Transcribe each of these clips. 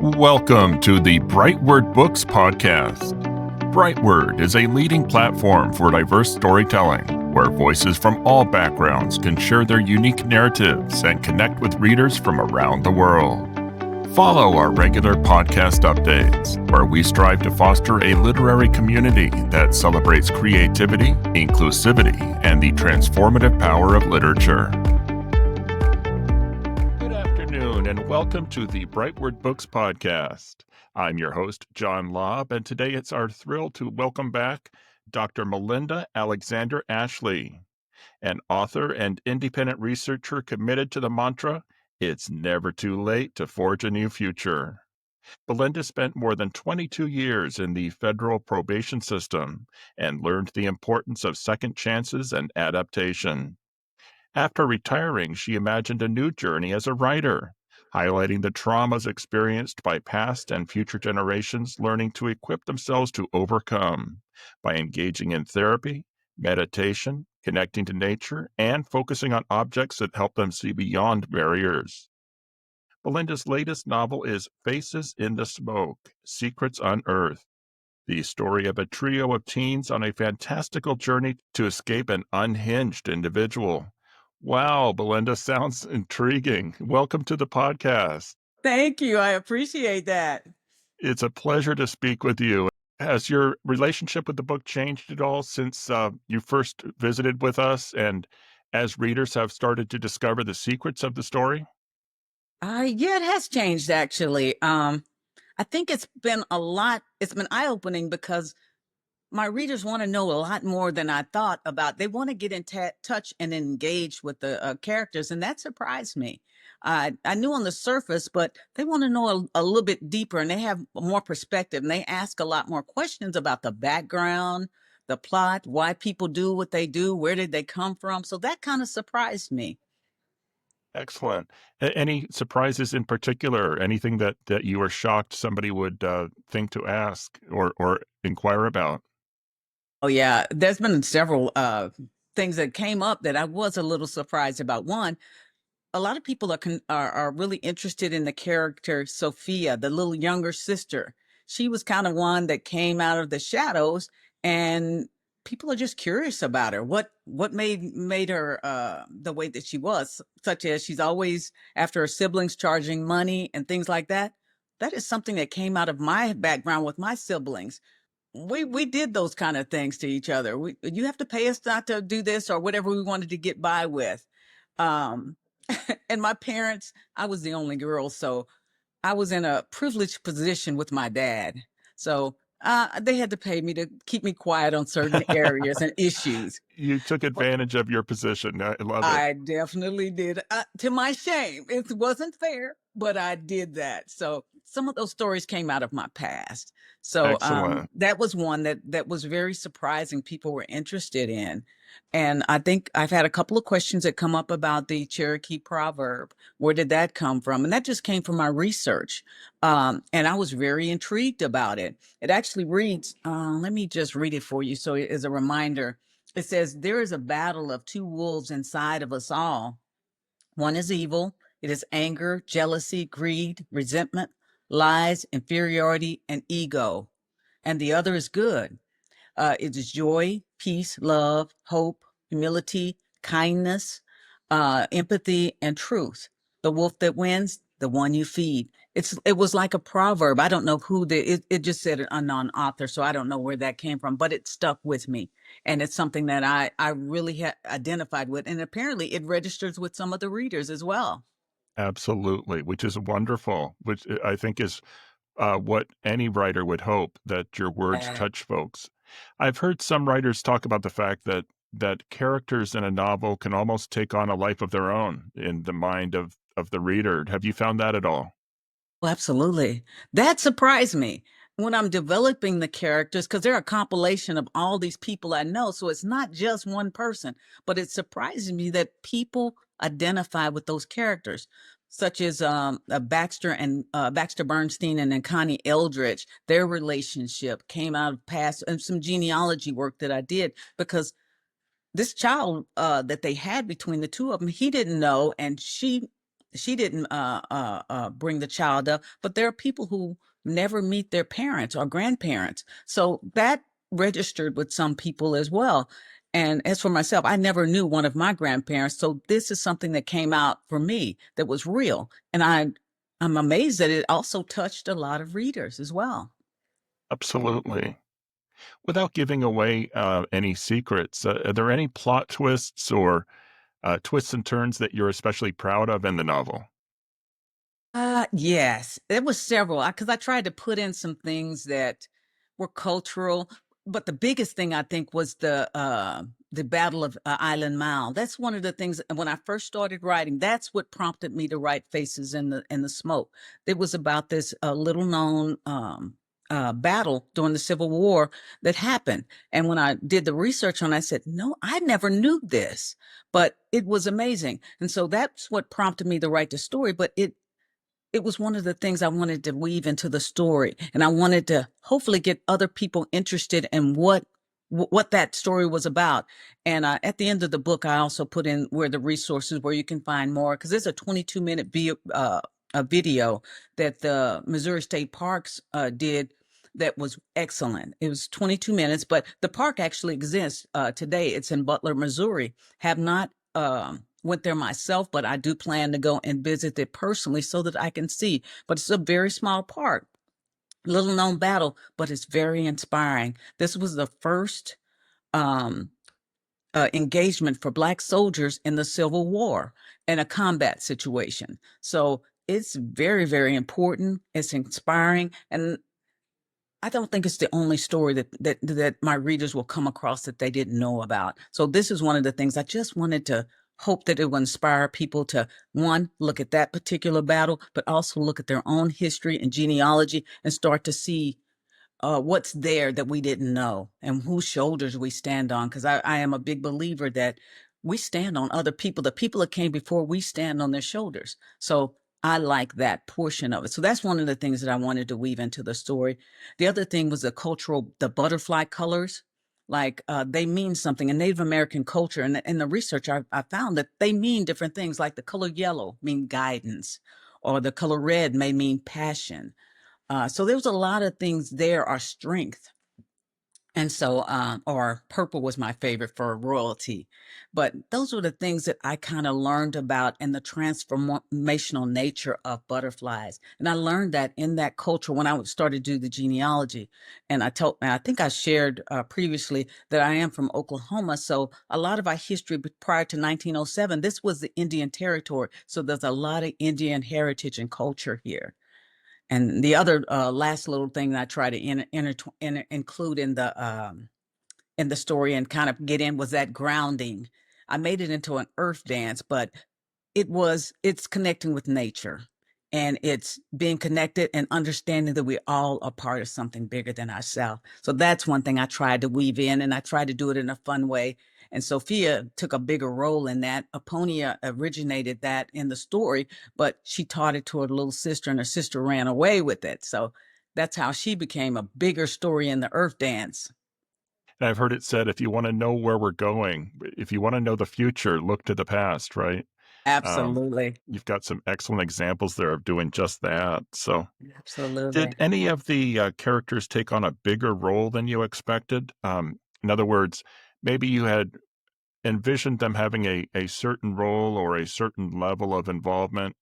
Welcome to the BrightWord Books Podcast. BrightWord is a leading platform for diverse storytelling, where voices from all backgrounds can share their unique narratives and connect with readers from around the world. Follow our regular podcast updates, where we strive to foster a literary community that celebrates creativity, inclusivity, and the transformative power of literature. Good afternoon, and welcome to the BrightWord Books Podcast. I'm your host, John Lobb, and today it's our thrill to welcome back Dr. Belinda Alexander-Ashley, an author and independent researcher committed to the mantra, "It's never too late to forge a new future." Belinda spent more than 22 years in the federal probation system and learned the importance of second chances and adaptation. After retiring, she imagined a new journey as a writer, highlighting the traumas experienced by past and future generations learning to equip themselves to overcome by engaging in therapy, meditation, connecting to nature, and focusing on objects that help them see beyond barriers. Belinda's latest novel is Faces in the Smoke: Secrets Unearthed, the story of a trio of teens on a fantastical journey to escape an unhinged individual. Wow, Belinda, sounds intriguing. Welcome to the podcast. Thank you. I appreciate that. It's a pleasure to speak with you. Has your relationship with the book changed at all since you first visited with us and as readers have started to discover the secrets of the story? Yeah, it has changed actually. I think it's been eye-opening because my readers want to know a lot more than I thought about. They want to get in touch and engage with the characters, and that surprised me. I knew on the surface, but they want to know a little bit deeper, and they have more perspective, and they ask a lot more questions about the background, the plot, why people do what they do, where did they come from. So that kind of surprised me. Excellent. Any surprises in particular? Anything that you were shocked somebody would think to ask or inquire about? Oh yeah, there's been several things that came up that I was a little surprised about. One, a lot of people are really interested in the character Sophia, the little younger sister. She was kind of one that came out of the shadows, and people are just curious about her. What made her the way that she was, such as she's always after her siblings charging money and things like that. That is something that came out of my background with my siblings. We did those kind of things to each other. You have to pay us not to do this or whatever we wanted to get by with. Um, and my parents, I was the only girl, so I was in a privileged position with my dad. So they had to pay me to keep me quiet on certain areas and issues. You took But advantage of your position. I love it. I definitely did. To my shame, it wasn't fair, but I did that. So some of those stories came out of my past. So Excellent. that was one that was very surprising. People were interested in, and I think I've had a couple of questions that come up about the Cherokee proverb. Where did that come from? And that just came from my research, and I was very intrigued about it. It actually reads. Let me just read it for you, so as a reminder. It says, there is a battle of two wolves inside of us all. One is evil. It is anger, jealousy, greed, resentment, lies, inferiority, and ego. And the other is good. It is joy, peace, love, hope, humility, kindness, empathy, and truth. The wolf that wins, the one you feed. It was like a proverb. I don't know it just said an unknown author, so I don't know where that came from, but it stuck with me. And it's something that I really identified with. And apparently it registers with some of the readers as well. Absolutely, which is wonderful, which I think is what any writer would hope, that your words Uh, touch folks. I've heard some writers talk about the fact that characters in a novel can almost take on a life of their own in the mind of the reader. Have you found that at all? Well, absolutely. That surprised me when I'm developing the characters because they're a compilation of all these people I know. So it's not just one person, but it surprises me that people identify with those characters, such as Baxter Bernstein and then Connie Eldridge. Their relationship came out of past and some genealogy work that I did because this child that they had between the two of them, he didn't know, and she she didn't bring the child up, but there are people who never meet their parents or grandparents. So that registered with some people as well. And as for myself, I never knew one of my grandparents. So this is something that came out for me that was real. And I'm amazed that it also touched a lot of readers as well. Absolutely. Without giving away any secrets, are there any plot twists or twists and turns that you're especially proud of in the novel? Yes, there was several because I tried to put in some things that were cultural, but the biggest thing I think was the Battle of Island Mile. That's one of the things when I first started writing. That's what prompted me to write Faces in the Smoke. It was about this little known battle during the Civil War that happened, and when I did the research on, it, I said, "No, I never knew this," but it was amazing, and so that's what prompted me to write the story. But it was one of the things I wanted to weave into the story, and I wanted to hopefully get other people interested in what that story was about. And at the end of the book, I also put in where the resources where you can find more because there's a 22-minute a video that the Missouri State Parks did that was excellent. It was 22 minutes, but the park actually exists today. It's in Butler, Missouri. Have not went there myself, but I do plan to go and visit it personally so that I can see. But it's a very small park, little known battle, but it's very inspiring. This was the first um, engagement for Black soldiers in the Civil War in a combat situation. So it's very, very important. It's inspiring, and I don't think it's the only story that my readers will come across that they didn't know about. So this is one of the things I just wanted to hope that it will inspire people to one, look at that particular battle, but also look at their own history and genealogy and start to see what's there that we didn't know and whose shoulders we stand on. Because I am a big believer that we stand on other people. The people that came before, we stand on their shoulders. So I like that portion of it. So that's one of the things that I wanted to weave into the story. The other thing was the butterfly colors. Like they mean something in Native American culture. And in the research, I found that they mean different things. Like the color yellow mean guidance, or the color red may mean passion, so there was a lot of things there, our strength. And so, or purple was my favorite for royalty. But those were the things that I kind of learned about and the transformational nature of butterflies. And I learned that in that culture when I started to do the genealogy. And I think I shared previously that I am from Oklahoma. So a lot of our history prior to 1907, this was the Indian territory. So there's a lot of Indian heritage and culture here. And the other last little thing that I try to include in the story and kind of get in was that grounding. I made it into an earth dance, but it's connecting with nature, and it's being connected and understanding that we're all a part of something bigger than ourselves. So that's one thing I tried to weave in, and I tried to do it in a fun way. And Sophia took a bigger role in that. Aponia originated that in the story, but she taught it to her little sister, and her sister ran away with it. So that's how she became a bigger story in the earth dance. And I've heard it said, if you want to know where we're going, if you want to know the future, look to the past, right? Um, Absolutely. you've got some excellent examples there of doing just that. So, did Absolutely. any of the characters take on a bigger role than you expected? In other words, maybe you had envisioned them having a certain role or a certain level of involvement,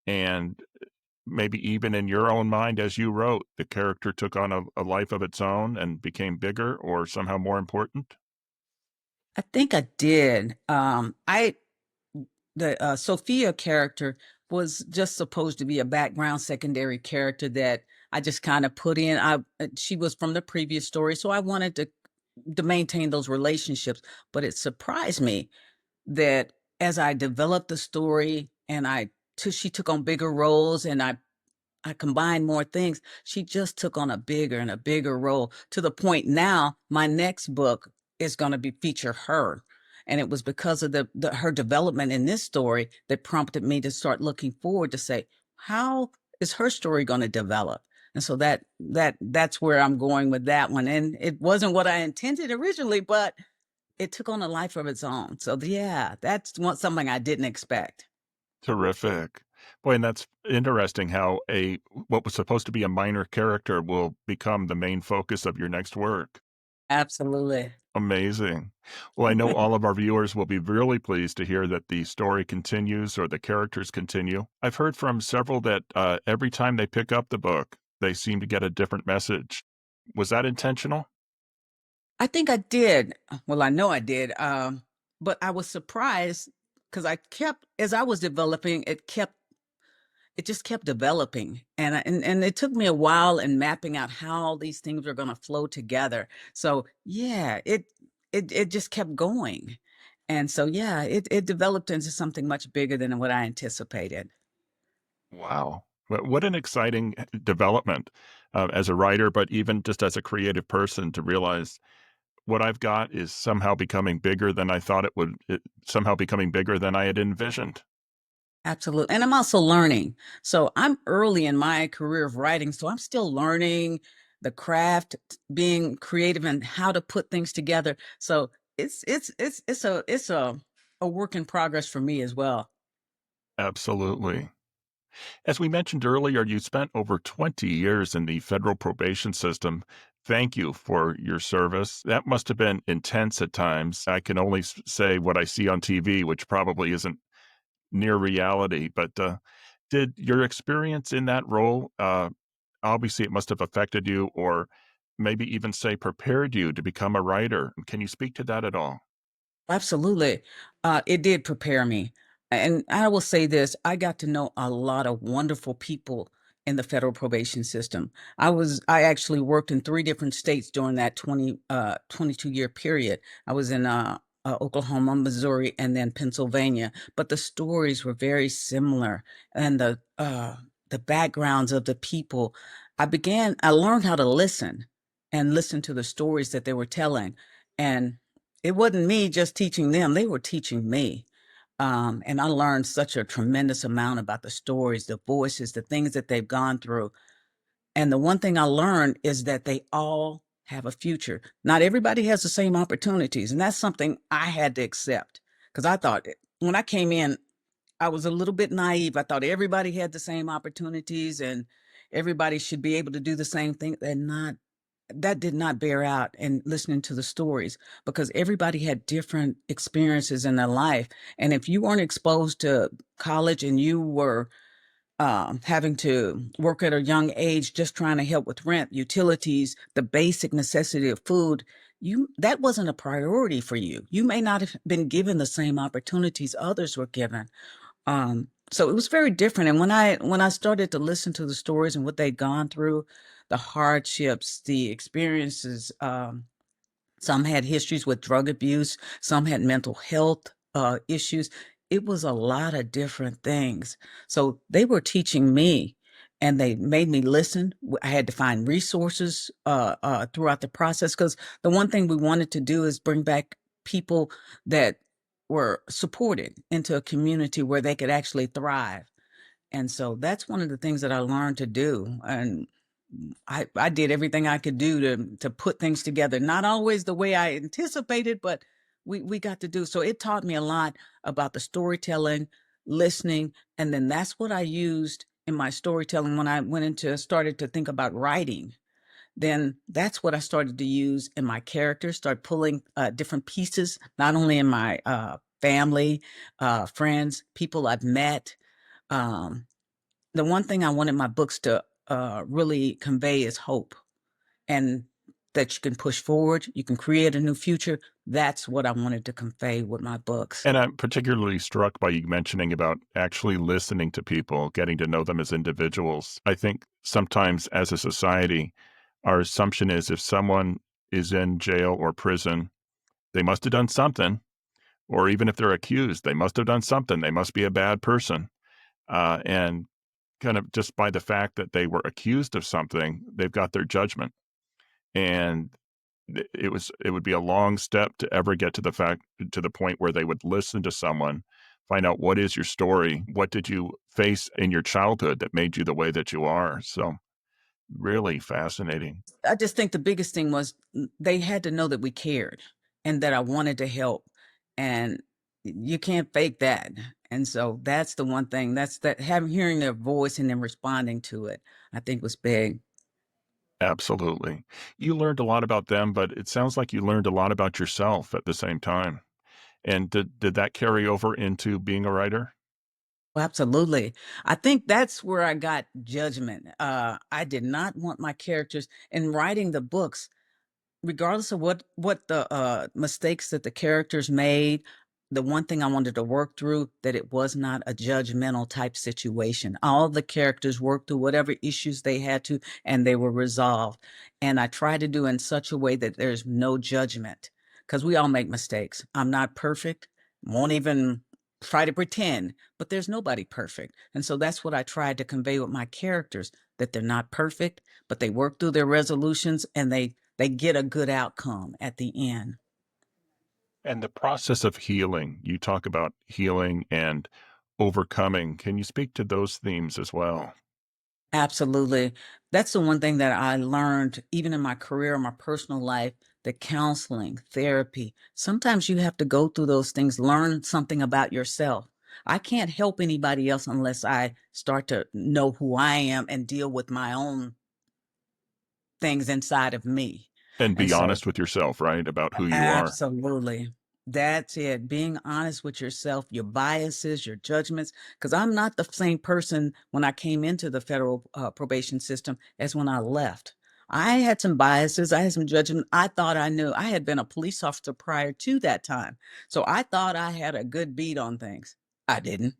and maybe even in your own mind as you wrote, the character took on a life of its own and became bigger or somehow more important? I think I did. I the Sophia character was just supposed to be a background secondary character that I just kind of put in. She was from the previous story, so I wanted to maintain those relationships. But it surprised me that as I developed the story and she took on bigger roles, and I combined more things. She just took on a bigger and a bigger role to the point now my next book is going to be feature her. And it was because of her development in this story that prompted me to start looking forward to say, how is her story going to develop? And so that's where I'm going with that one. And it wasn't what I intended originally, but it took on a life of its own. So yeah, that's something I didn't expect. Terrific. Boy, and that's interesting how a what was supposed to be a minor character will become the main focus of your next work. Absolutely. Amazing. Well, I know all of our viewers will be really pleased to hear that the story continues or the characters continue. I've heard from several that every time they pick up the book, they seem to get a different message. Was that intentional? I think I did. Well, I know I did. But I was surprised because as I was developing, it just kept developing, and it took me a while in mapping out how these things are going to flow together. So yeah, it just kept going, and so yeah, it developed into something much bigger than what I anticipated. Wow. What an exciting development as a writer, but even just as a creative person to realize what I've got is somehow becoming bigger than I thought somehow becoming bigger than I had envisioned. Absolutely. And I'm also learning. So I'm early in my career of writing. So I'm still learning the craft, being creative and how to put things together. So it's a work in progress for me as well. Absolutely. As we mentioned earlier, you spent over 20 years in the federal probation system. Thank you for your service. That must have been intense at times. I can only say what I see on TV, which probably isn't near reality. But did your experience in that role, obviously, it must have affected you or maybe even say prepared you to become a writer? Can you speak to that at all? Absolutely. It did prepare me. And I will say this, I got to know a lot of wonderful people in the federal probation system. I actually worked in three different states during that 22-year period. I was in Oklahoma, Missouri, and then Pennsylvania. But the stories were very similar, and the backgrounds of the people. I learned how to listen and listen to the stories that they were telling. And it wasn't me just teaching them, they were teaching me. And I learned such a tremendous amount about the stories, the voices, the things that they've gone through. And the one thing I learned is that they all have a future. Not everybody has the same opportunities. And that's something I had to accept because when I came in, I was a little bit naive. I thought everybody had the same opportunities and everybody should be able to do the same thing. That did not bear out in listening to the stories because everybody had different experiences in their life. And if you weren't exposed to college and you were having to work at a young age, just trying to help with rent, utilities, the basic necessity of food, that wasn't a priority for you. You may not have been given the same opportunities others were given. So it was very different. And when I started to listen to the stories and what they'd gone through, the hardships, the experiences, some had histories with drug abuse, some had mental health issues. It was a lot of different things. So they were teaching me and they made me listen. I had to find resources throughout the process because the one thing we wanted to do is bring back people that were supported into a community where they could actually thrive. And so that's one of the things that I learned to do. And I did everything I could do to put things together. Not always the way I anticipated, but we got to do. So it taught me a lot about the storytelling, listening, and then that's what I used in my storytelling when I went into started to think about writing. Then that's what I started to use in my characters, start pulling different pieces, not only in my family, friends, people I've met. Um, the one thing I wanted my books to really convey is hope and that you can push forward, you can create a new future. That's what I wanted to convey with my books. And I'm particularly struck by you mentioning about actually listening to people, getting to know them as individuals. I think sometimes as a society, our assumption is if someone is in jail or prison, they must have done something, or even if they're accused, they must have done something. They must be a bad person. And kind of just by the fact that they were accused of something, they've got their judgment. And it would be a long step to ever get to the point where they would listen to someone, find out what is your story, what did you face in your childhood that made you the way that you are. So really fascinating. I just think the biggest thing was they had to know that we cared and that I wanted to help. And you can't fake that. And so that's the one thing, that's that having hearing their voice and then responding to it, I think was big. Absolutely. You learned a lot about them, but it sounds like you learned a lot about yourself at the same time. And did that carry over into being a writer? Well, absolutely. I think that's where I got judgment. I did not want my characters in writing the books, regardless of what the mistakes that the characters made. The one thing I wanted to work through, that it was not a judgmental type situation. All the characters worked through whatever issues they had to, and they were resolved. And I try to do in such a way that there's no judgment, because we all make mistakes. I'm not perfect, won't even try to pretend, but there's nobody perfect. And so that's what I tried to convey with my characters, that they're not perfect, but they work through their resolutions, and they get a good outcome at the end. And the process of healing, you talk about healing and overcoming. Can you speak to those themes as well? Absolutely. That's the one thing that I learned even in my career, my personal life, the counseling, therapy. Sometimes you have to go through those things, learn something about yourself. I can't help anybody else unless I start to know who I am and deal with my own things inside of me. And And be so honest with yourself, right? About who you are. absolutely. That's it. Being honest with yourself, your biases, your judgments. Because I'm not the same person when I came into the federal probation system as when I left. I had some biases. I had some judgment. I thought I knew. I had been a police officer prior to that time. So I thought I had a good beat on things. I didn't.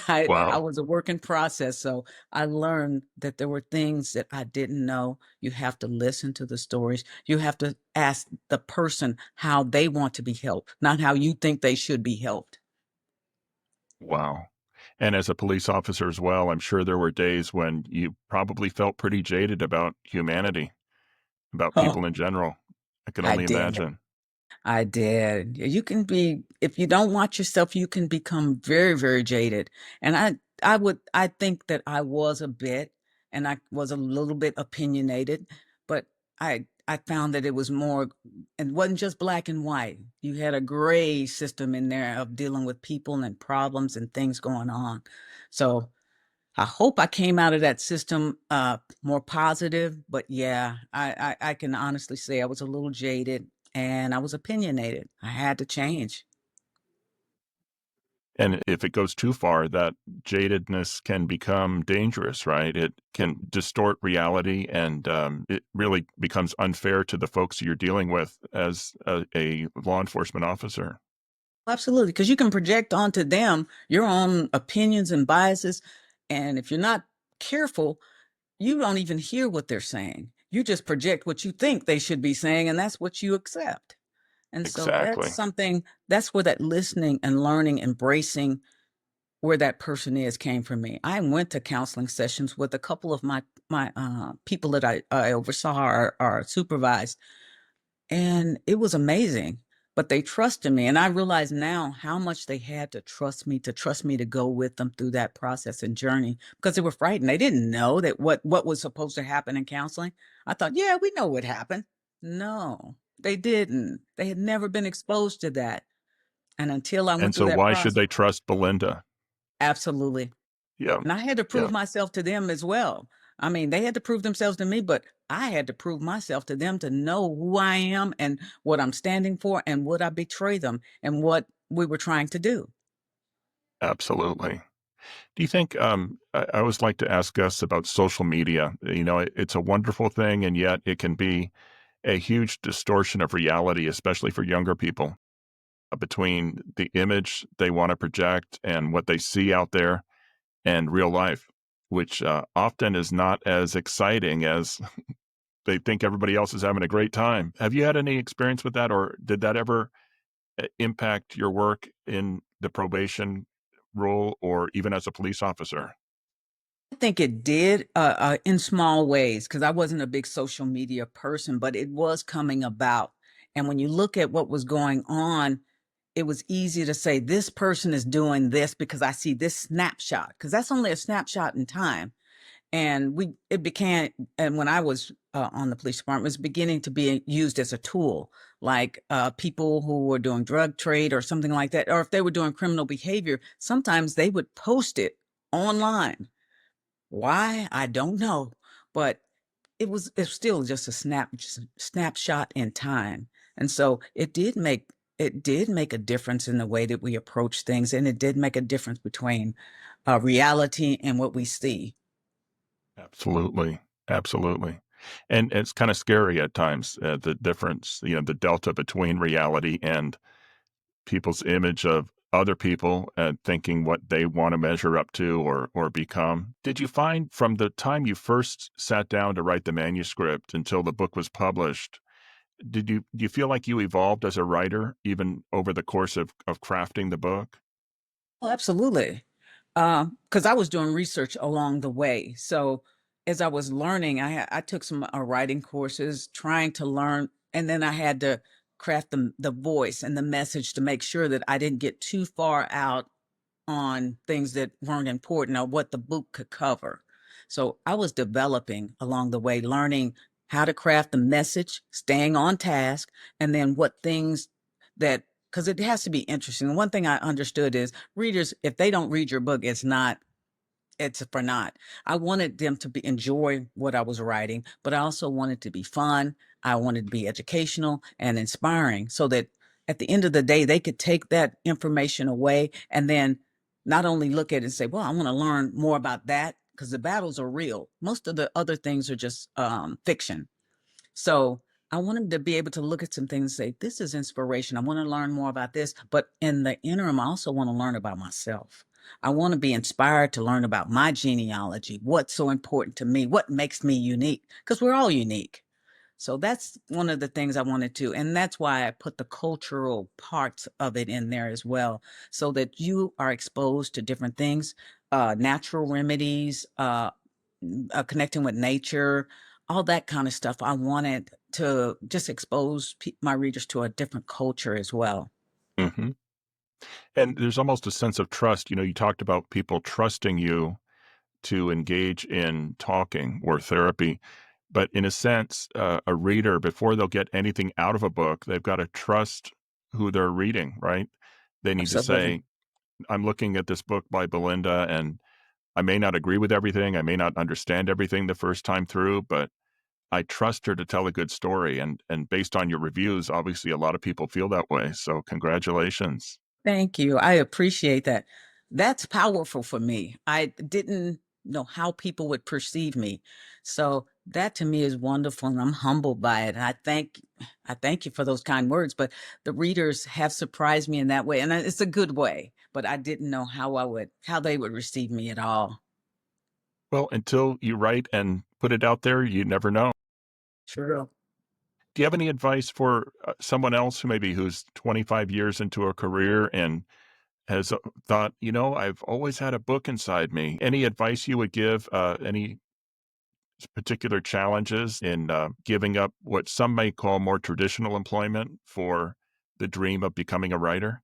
I Wow. was a work in process. So I learned that there were things that I didn't know. You have to listen to the stories. You have to ask the person how they want to be helped, not how you think they should be helped. Wow. And as a police officer as well, I'm sure there were days when you probably felt pretty jaded about humanity, about Oh, people in general. I can I only did. imagine. I did. You can be, if you don't watch yourself, you can become very, very jaded. And I think that I was a bit, and I was a little bit opinionated, but I found that it was more, and wasn't just black and white. You had a gray system in there of dealing with people and problems and things going on. So I hope I came out of that system more positive, but yeah, I can honestly say I was a little jaded and I was opinionated. I had to change. And if it goes too far, that jadedness can become dangerous, right? It can distort reality and it really becomes unfair to the folks you're dealing with as a law enforcement officer. Absolutely, because you can project onto them your own opinions and biases, and if you're not careful, you don't even hear what they're saying. You just project what you think they should be saying, and that's what you accept. And so that's Exactly. something, that's where that listening and learning, embracing where that person is came from me. I went to counseling sessions with a couple of my people that I oversaw or supervised, and it was amazing. But they trusted me, and I realize now how much they had to trust me to go with them through that process and journey, because they were frightened. They didn't know that what was supposed to happen in counseling. I thought, yeah, we know what happened. No, they didn't. They had never been exposed to that, and until I And went through so that why should process, they trust Belinda? absolutely. Yeah. And I had to Yeah. prove myself to them as well. I mean, they had to prove themselves to me, but I had to prove myself to them to know who I am and what I'm standing for and would I betray them and what we were trying to do. Absolutely. Do you think, I always like to ask guests about social media. It's a wonderful thing, and yet it can be a huge distortion of reality, especially for younger people, between the image they want to project and what they see out there and real life, which often is not as exciting as they think everybody else is having a great time. Have you had any experience with that, or did that ever impact your work in the probation role or even as a police officer? I think it did in small ways because I wasn't a big social media person, but it was coming about. And when you look at what was going on, it was easy to say, this person is doing this because I see this snapshot, because that's only a snapshot in time. And it became, and when I was on the police department, it was beginning to be used as a tool, like people who were doing drug trade or something like that, or if they were doing criminal behavior, sometimes they would post it online. Why? I don't know, but it's still just a snapshot in time. And so it did make a difference in the way that we approach things, and it did make a difference between reality and what we see. Absolutely. Absolutely. And it's kind of scary at times, the difference, the delta between reality and people's image of other people and thinking what they want to measure up to or become. Did you find from the time you first sat down to write the manuscript until the book was published, do you feel like you evolved as a writer even over the course of crafting the book? Oh, absolutely. Because I was doing research along the way. So as I was learning, I took some writing courses, trying to learn, and then I had to craft the voice and the message to make sure that I didn't get too far out on things that weren't important or what the book could cover. So I was developing along the way, learning how to craft the message, staying on task, and then what things that, because it has to be interesting. And one thing I understood is readers, if they don't read your book, it's for naught. I wanted them to enjoy what I was writing, but I also wanted to be fun. I wanted to be educational and inspiring so that at the end of the day, they could take that information away and then not only look at it and say, well, I want to learn more about that because the battles are real. Most of the other things are just fiction. So I want them to be able to look at some things and say, this is inspiration. I want to learn more about this. But in the interim, I also want to learn about myself. I want to be inspired to learn about my genealogy, what's so important to me, what makes me unique, because we're all unique. So that's one of the things I wanted to. And that's why I put the cultural parts of it in there as well, so that you are exposed to different things, natural remedies, connecting with nature, all that kind of stuff. I wanted to just expose my readers to a different culture as well. Hmm. And there's almost a sense of trust. You talked about people trusting you to engage in talking or therapy. But in a sense, a reader, before they'll get anything out of a book, they've got to trust who they're reading, right? They need to Absolutely. say, I'm looking at this book by Belinda, and I may not agree with everything. I may not understand everything the first time through, but I trust her to tell a good story. And based on your reviews, obviously a lot of people feel that way. So congratulations. Thank you. I appreciate that. That's powerful for me. I didn't know how people would perceive me. So that to me is wonderful and I'm humbled by it. And I thank you for those kind words, but the readers have surprised me in that way. And it's a good way, but I didn't know how they would receive me at all. Well, until you write and put it out there, you never know. True. Do you have any advice for someone else who's 25 years into a career and has thought, I've always had a book inside me? Any advice you would give? Any particular challenges in giving up what some may call more traditional employment for the dream of becoming a writer?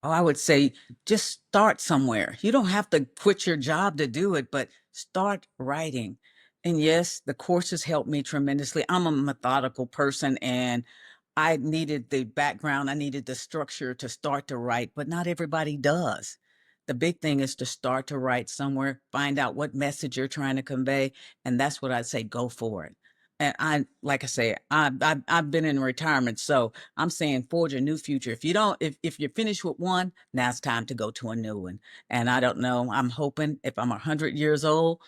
Oh, I would say just start somewhere. You don't have to quit your job to do it, but start writing. And yes, the courses helped me tremendously. I'm a methodical person and I needed the background, I needed the structure to start to write, but not everybody does. The big thing is to start to write somewhere, find out what message you're trying to convey, and that's what I'd say, go for it. And like I say, I've been in retirement, so I'm saying forge a new future. If you don't, if you're finished with one, now it's time to go to a new one. And I don't know. I'm hoping if I'm 100 years old,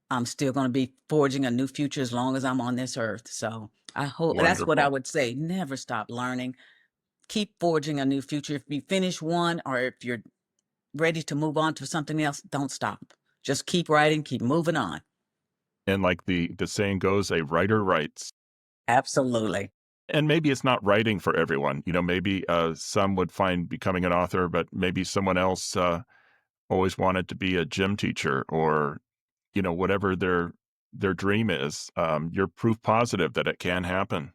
I'm still going to be forging a new future as long as I'm on this earth. So I hope that's what I Wonderful. would say. Never stop learning. Keep forging a new future. If you finish one, or if you're ready to move on to something else, don't stop. Just keep writing, keep moving on. And like the saying goes, a writer writes. Absolutely. And maybe it's not writing for everyone. Maybe some would find becoming an author, but maybe someone else always wanted to be a gym teacher or whatever their dream is. You're proof positive that it can happen.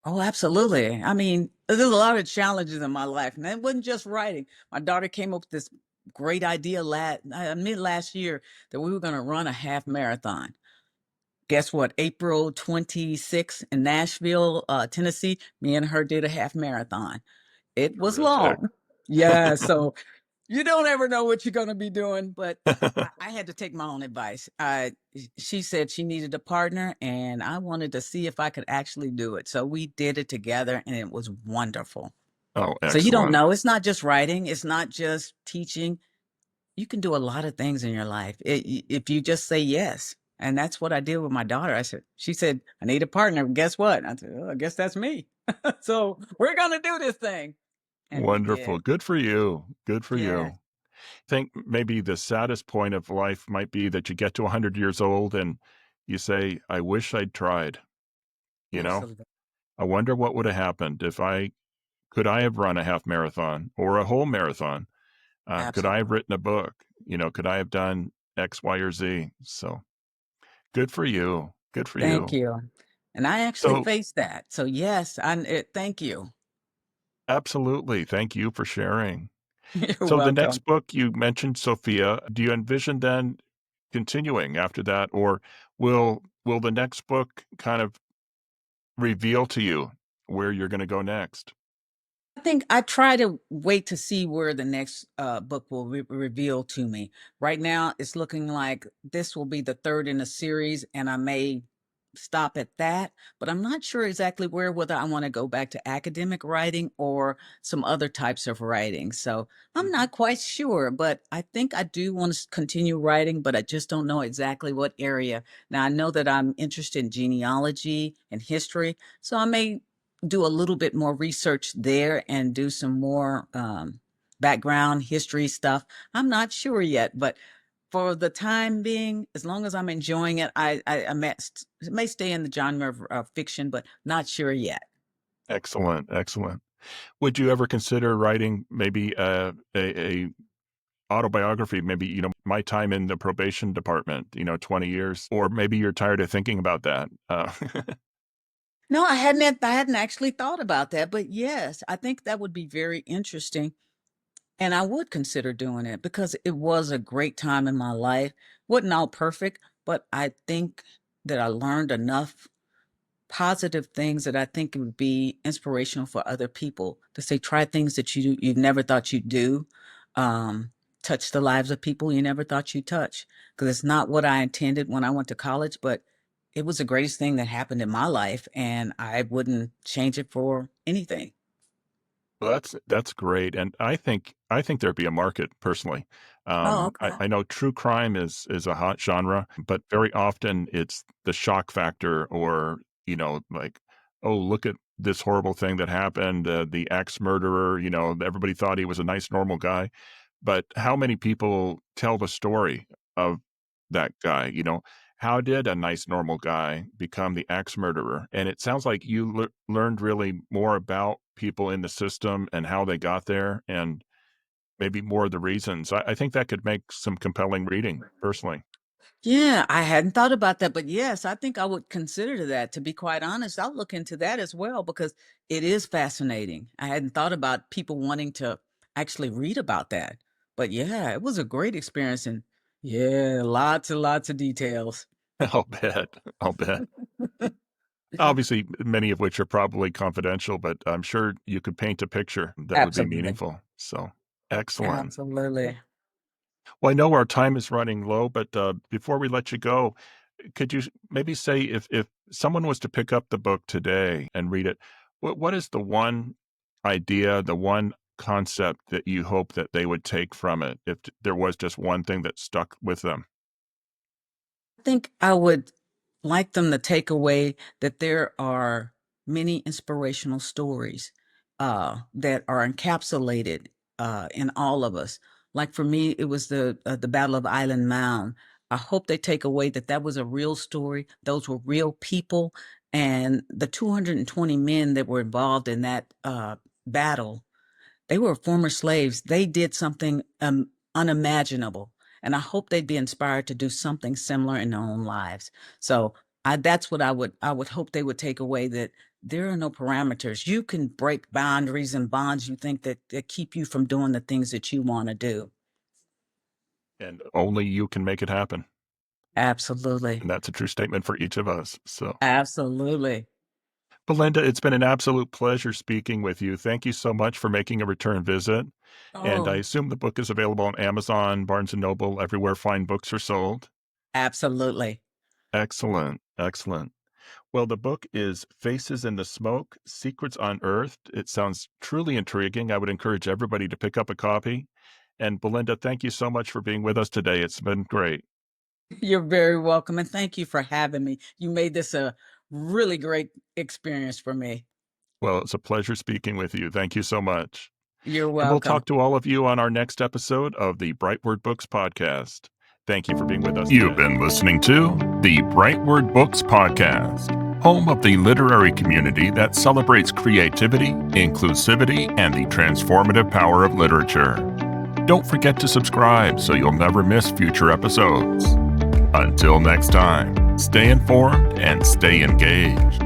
Oh, absolutely. I mean, there's a lot of challenges in my life, and it wasn't just writing. My daughter came up with this great idea mid last year that we were going to run a half marathon. Guess what? April 26th in Nashville, Tennessee, me and her did a half marathon. It was Terrific. long. Yeah. So you don't ever know what you're going to be doing, but I had to take my own advice. She said she needed a partner, and I wanted to see if I could actually do it. So we did it together, and it was wonderful. Oh, So you don't excellent. know. It's not just writing. It's not just teaching. You can do a lot of things in your life if you just say yes. And that's what I did with my daughter. She said, I need a partner. Guess what? I said, oh, I guess that's me. So we're going to do this thing. And we Wonderful. did. Good for you. Good for Yes, you. Think maybe the saddest point of life might be that you get to 100 years old and you say, I wish I'd tried. You know, absolutely. I wonder what would have happened if I have run a half marathon or a whole marathon? Could I have Absolutely. written a book? Could I have done X, Y, or Z? So good for you. Good for Thank you. you. And I actually So faced that. So yes, thank you. absolutely. Thank you for sharing. You're So the next welcome. book you mentioned, Sophia, do you envision then continuing after that, or will the next book kind of reveal to you where you're going to go next? I think I try to wait to see where the next book will reveal to me. Right now, it's looking like this will be the third in a series, and I may stop at that. But I'm not sure exactly whether I want to go back to academic writing or some other types of writing. So I'm Mhm. not quite sure, but I think I do want to continue writing, but I just don't know exactly what area. Now, I know that I'm interested in genealogy and history, so I may do a little bit more research there and do some more background history stuff. I'm not sure yet, but for the time being, as long as I'm enjoying it, may stay in the genre of fiction, but not sure yet. Excellent, excellent. Would you ever consider writing maybe a autobiography? Maybe my time in the probation department, 20 years, or maybe you're tired of thinking about that. No, I hadn't actually thought about that, but yes, I think that would be very interesting. And I would consider doing it because it was a great time in my life. Wasn't all perfect, but I think that I learned enough positive things that I think would be inspirational for other people to say, try things that you've never thought you'd do. Um, touch the lives of people you never thought you'd touch. Because it's not what I intended when I went to college, but it was the greatest thing that happened in my life, and I wouldn't change it for anything. Well, that's great, and I think there'd be a market personally. Oh, I okay. I know true crime is a hot genre, but very often it's the shock factor or, like, "Oh, look at this horrible thing that happened, the ex-murderer," everybody thought he was a nice, normal guy, but how many people tell the story of that guy, How did a nice, normal guy become the axe murderer? And it sounds like you learned really more about people in the system and how they got there and maybe more of the reasons. I think that could make some compelling reading, personally. Yeah, I hadn't thought about that, but yes, I think I would consider that. To be quite honest, I'll look into that as well because it is fascinating. I hadn't thought about people wanting to actually read about that. But yeah, it was a great experience and yeah, lots and lots of details. I'll bet. I'll bet. Obviously, many of which are probably confidential, but I'm sure you could paint a picture that would be Absolutely. meaningful. So, excellent. Absolutely. Well, I know our time is running low, but before we let you go, could you maybe say if someone was to pick up the book today and read it, what is the one idea, the one concept that you hope that they would take from it if there was just one thing that stuck with them? I think I would like them to take away that there are many inspirational stories that are encapsulated in all of us. Like for me, it was the Battle of Island Mound. I hope they take away that that was a real story. Those were real people, and the 220 men that were involved in that battle, they were former slaves. They did something unimaginable. And I hope they'd be inspired to do something similar in their own lives. So that's what I would hope they would take away, that there are no parameters. You can break boundaries and bonds you think that keep you from doing the things that you want to do. and only you can make it happen. Absolutely. And that's a true statement for each of us. So, Absolutely. Belinda, it's been an absolute pleasure speaking with you. Thank you so much for making a return visit. And I Oh, assume the book is available on Amazon, Barnes & Noble, everywhere fine books are sold. absolutely. Excellent. Excellent. Well, the book is Faces in the Smoke, Secrets Unearthed. It sounds truly intriguing. I would encourage everybody to pick up a copy. And Belinda, thank you so much for being with us today. It's been great. You're very welcome. And thank you for having me. You made this a really great experience for me. Well, it's a pleasure speaking with you. Thank you so much. You're And we'll welcome. talk to all of you on our next episode of the BrightWord Books Podcast. Thank you for being with us today. You've been listening to the BrightWord Books Podcast, home of the literary community that celebrates creativity, inclusivity, and the transformative power of literature. Don't forget to subscribe so you'll never miss future episodes. Until next time, stay informed and stay engaged.